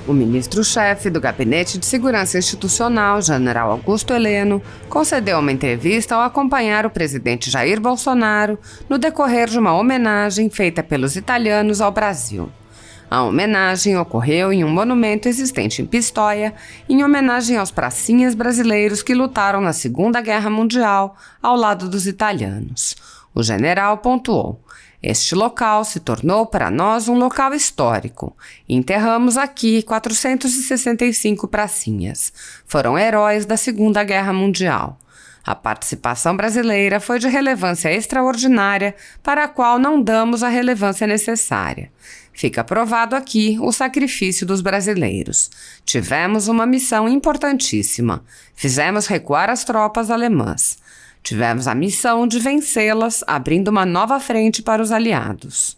O ministro-chefe do Gabinete de Segurança Institucional, general Augusto Heleno, concedeu uma entrevista ao acompanhar o presidente Jair Bolsonaro no decorrer de uma homenagem feita pelos italianos ao Brasil. A homenagem ocorreu em um monumento existente em Pistoia, em homenagem aos pracinhas brasileiros que lutaram na Segunda Guerra Mundial ao lado dos italianos. O general pontuou: "Este local se tornou para nós um local histórico. Enterramos aqui 465 pracinhas. Foram heróis da Segunda Guerra Mundial. A participação brasileira foi de relevância extraordinária, para a qual não damos a relevância necessária. Fica provado aqui o sacrifício dos brasileiros. Tivemos uma missão importantíssima. Fizemos recuar as tropas alemãs. Tivemos a missão de vencê-las, abrindo uma nova frente para os aliados."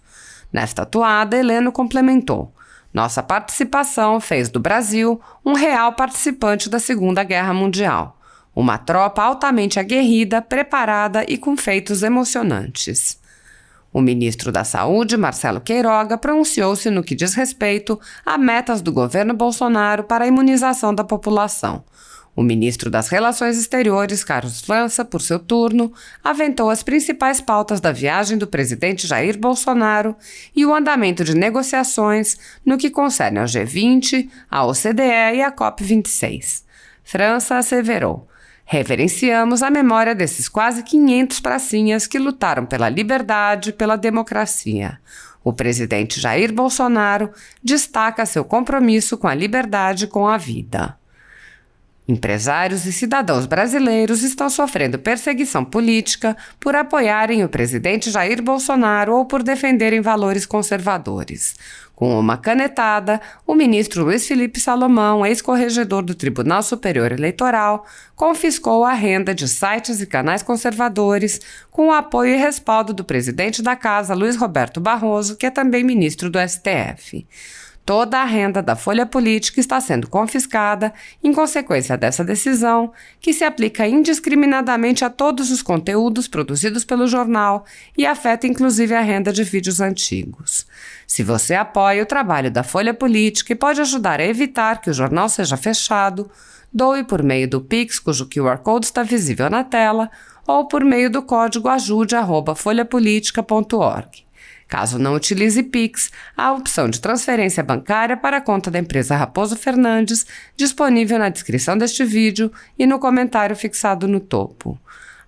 Nesta toada, Heleno complementou: "Nossa participação fez do Brasil um real participante da Segunda Guerra Mundial. Uma tropa altamente aguerrida, preparada e com feitos emocionantes." O ministro da Saúde, Marcelo Queiroga, pronunciou-se no que diz respeito a metas do governo Bolsonaro para a imunização da população. O ministro das Relações Exteriores, Carlos França, por seu turno, aventou as principais pautas da viagem do presidente Jair Bolsonaro e o andamento de negociações no que concerne ao G20, à OCDE e à COP26. França asseverou: "Reverenciamos a memória desses quase 500 pracinhas que lutaram pela liberdade e pela democracia. O presidente Jair Bolsonaro destaca seu compromisso com a liberdade e com a vida." Empresários e cidadãos brasileiros estão sofrendo perseguição política por apoiarem o presidente Jair Bolsonaro ou por defenderem valores conservadores. Com uma canetada, o ministro Luiz Felipe Salomão, ex-corregedor do Tribunal Superior Eleitoral, confiscou a renda de sites e canais conservadores com o apoio e respaldo do presidente da Casa, Luiz Roberto Barroso, que é também ministro do STF. Toda a renda da Folha Política está sendo confiscada em consequência dessa decisão, que se aplica indiscriminadamente a todos os conteúdos produzidos pelo jornal e afeta inclusive a renda de vídeos antigos. Se você apoia o trabalho da Folha Política e pode ajudar a evitar que o jornal seja fechado, doe por meio do Pix, cujo QR Code está visível na tela, ou por meio do código ajude@folhapolitica.org. Caso não utilize Pix, há a opção de transferência bancária para a conta da empresa Raposo Fernandes, disponível na descrição deste vídeo e no comentário fixado no topo.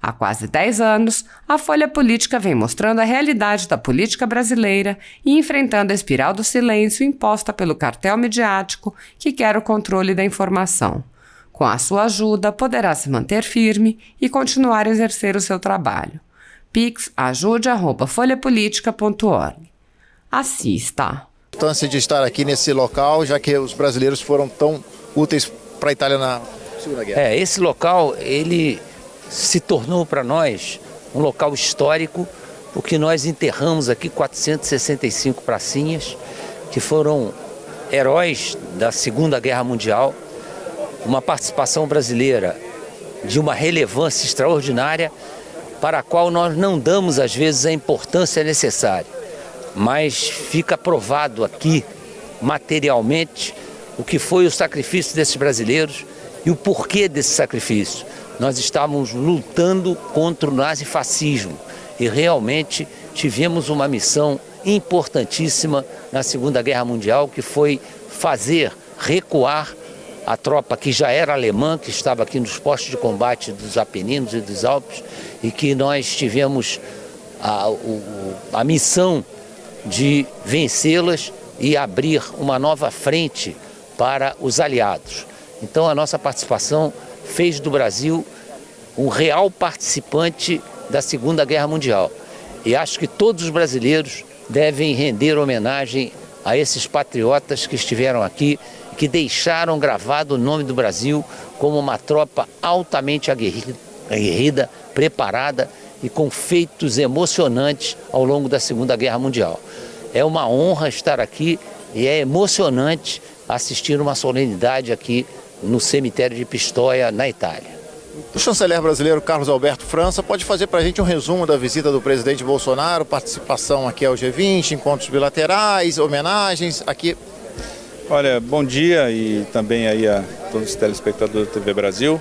Há quase 10 anos, a Folha Política vem mostrando a realidade da política brasileira e enfrentando a espiral do silêncio imposta pelo cartel midiático que quer o controle da informação. Com a sua ajuda, poderá se manter firme e continuar a exercer o seu trabalho. Pix ajude@folhapolitica.org. Assista. A importância de estar aqui nesse local, já que os brasileiros foram tão úteis para a Itália na Segunda Guerra. Esse local, ele se tornou para nós um local histórico, porque nós enterramos aqui 465 pracinhas, que foram heróis da Segunda Guerra Mundial, uma participação brasileira de uma relevância extraordinária, para a qual nós não damos, às vezes, a importância necessária. Mas fica provado aqui, materialmente, o que foi o sacrifício desses brasileiros e o porquê desse sacrifício. Nós estávamos lutando contra o nazifascismo e realmente tivemos uma missão importantíssima na Segunda Guerra Mundial, que foi fazer recuar a tropa que já era alemã, que estava aqui nos postos de combate dos Apeninos e dos Alpes, e que nós tivemos a missão de vencê-las e abrir uma nova frente para os aliados. Então a nossa participação fez do Brasil um real participante da Segunda Guerra Mundial. E acho que todos os brasileiros devem render homenagem a esses patriotas que estiveram aqui, que deixaram gravado o nome do Brasil como uma tropa altamente aguerrida, preparada e com feitos emocionantes ao longo da Segunda Guerra Mundial. É uma honra estar aqui e é emocionante assistir uma solenidade aqui no cemitério de Pistoia, na Itália. O chanceler brasileiro Carlos Alberto França pode fazer para a gente um resumo da visita do presidente Bolsonaro, participação aqui ao G20, encontros bilaterais, homenagens aqui. Olha, bom dia e também aí a todos os telespectadores da TV Brasil.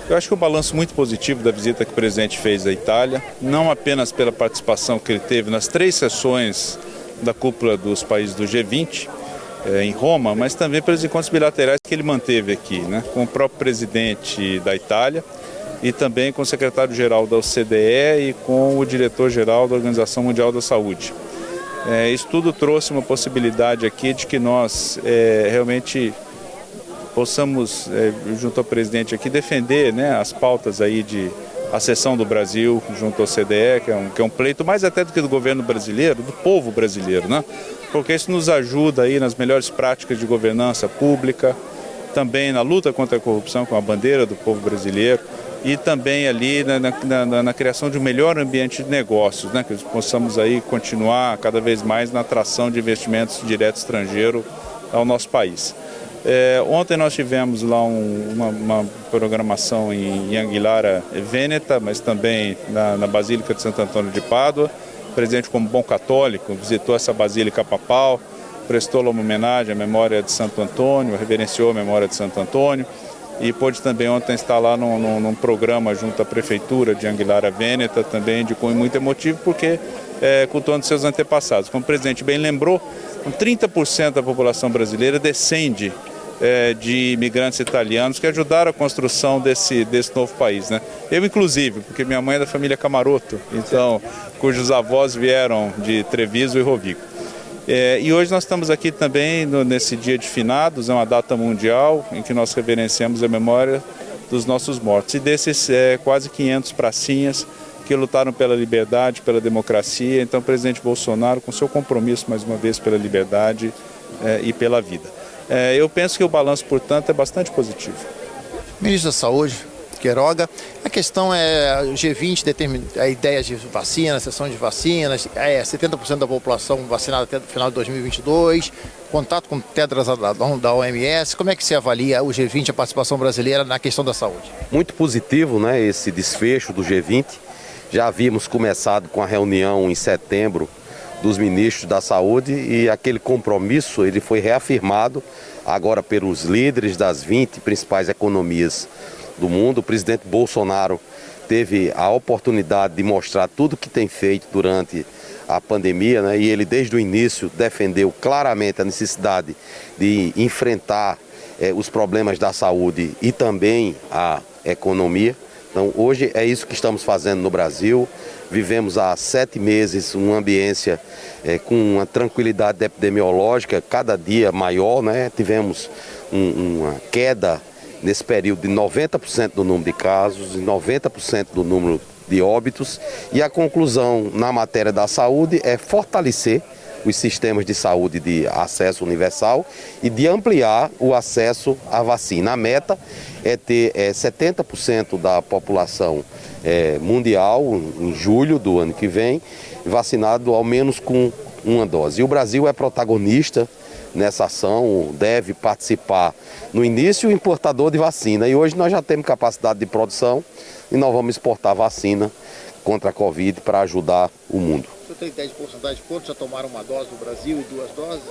Eu acho que o balanço muito positivo da visita que o presidente fez à Itália, não apenas pela participação que ele teve nas 3 sessões da cúpula dos países do G20 em Roma, mas também pelos encontros bilaterais que ele manteve aqui, né, com o próprio presidente da Itália e também com o secretário-geral da OCDE e com o diretor-geral da Organização Mundial da Saúde. Isso tudo trouxe uma possibilidade aqui de que nós realmente possamos, junto ao presidente aqui, defender, né, as pautas aí de acessão do Brasil junto ao OCDE, que é um pleito mais até do que do governo brasileiro, do povo brasileiro, né? Porque isso nos ajuda aí nas melhores práticas de governança pública, também na luta contra a corrupção, com a bandeira do povo brasileiro, e também ali na criação de um melhor ambiente de negócios, né? Que possamos aí continuar cada vez mais na atração de investimentos diretos estrangeiros ao nosso país. Ontem nós tivemos lá uma programação em Anguillara Veneta, mas também na Basílica de Santo Antônio de Pádua. O presidente, como bom católico, visitou essa Basílica Papal, prestou uma homenagem à memória de Santo Antônio, reverenciou a memória de Santo Antônio e pôde também ontem estar lá num programa junto à Prefeitura de Anguillara Veneta, também de cunho muito emotivo, porque cultuando seus antepassados. Como o presidente bem lembrou, 30% da população brasileira descende de imigrantes italianos que ajudaram a construção desse novo país, né? Eu, inclusive, porque minha mãe é da família Camarotto, então, cujos avós vieram de Treviso e Rovigo. E hoje nós estamos aqui também nesse dia de finados, é uma data mundial em que nós reverenciamos a memória dos nossos mortos. E desses quase 500 pracinhas que lutaram pela liberdade, pela democracia. Então o presidente Bolsonaro, com seu compromisso mais uma vez pela liberdade e pela vida. Eu penso que o balanço, portanto, é bastante positivo. Ministro da Saúde, Queiroga, a questão é o G20 determina a ideia de vacina, sessão de vacinas, 70% da população vacinada até o final de 2022, contato com tetraazadão da OMS. Como é que se avalia o G20, a participação brasileira na questão da saúde? Muito positivo, né, esse desfecho do G20. Já havíamos começado com a reunião em setembro dos ministros da saúde e aquele compromisso ele foi reafirmado agora pelos líderes das 20 principais economias do mundo. O presidente Bolsonaro teve a oportunidade de mostrar tudo que tem feito durante a pandemia, né? E ele desde o início defendeu claramente a necessidade de enfrentar os problemas da saúde e também a economia. Então hoje é isso que estamos fazendo no Brasil. Vivemos há 7 meses uma ambiência com uma tranquilidade epidemiológica cada dia maior, né? Tivemos uma queda nesse período de 90% do número de casos, 90% do número de óbitos, e a conclusão na matéria da saúde é fortalecer os sistemas de saúde de acesso universal e de ampliar o acesso à vacina. A meta é ter 70% da população mundial, em julho do ano que vem, vacinado ao menos com uma dose. E o Brasil é protagonista nessa ação, deve participar no início importador de vacina. E hoje nós já temos capacidade de produção e nós vamos exportar vacina contra a Covid para ajudar o mundo. O senhor tem ideia de porcentagem de quantos já tomaram uma dose no Brasil e 2 doses?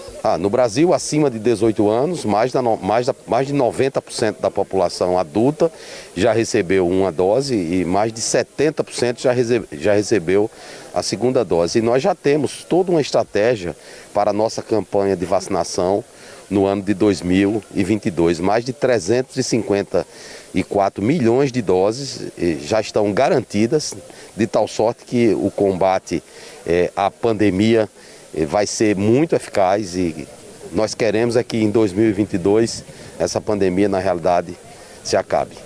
No Brasil, acima de 18 anos, mais de 90% da população adulta já recebeu uma dose e mais de 70% já recebeu a segunda dose. E nós já temos toda uma estratégia para a nossa campanha de vacinação no ano de 2022. Mais de 354 milhões de doses já estão garantidas, de tal sorte que o combate à pandemia vai ser muito eficaz e nós queremos que em 2022 essa pandemia, na realidade, se acabe.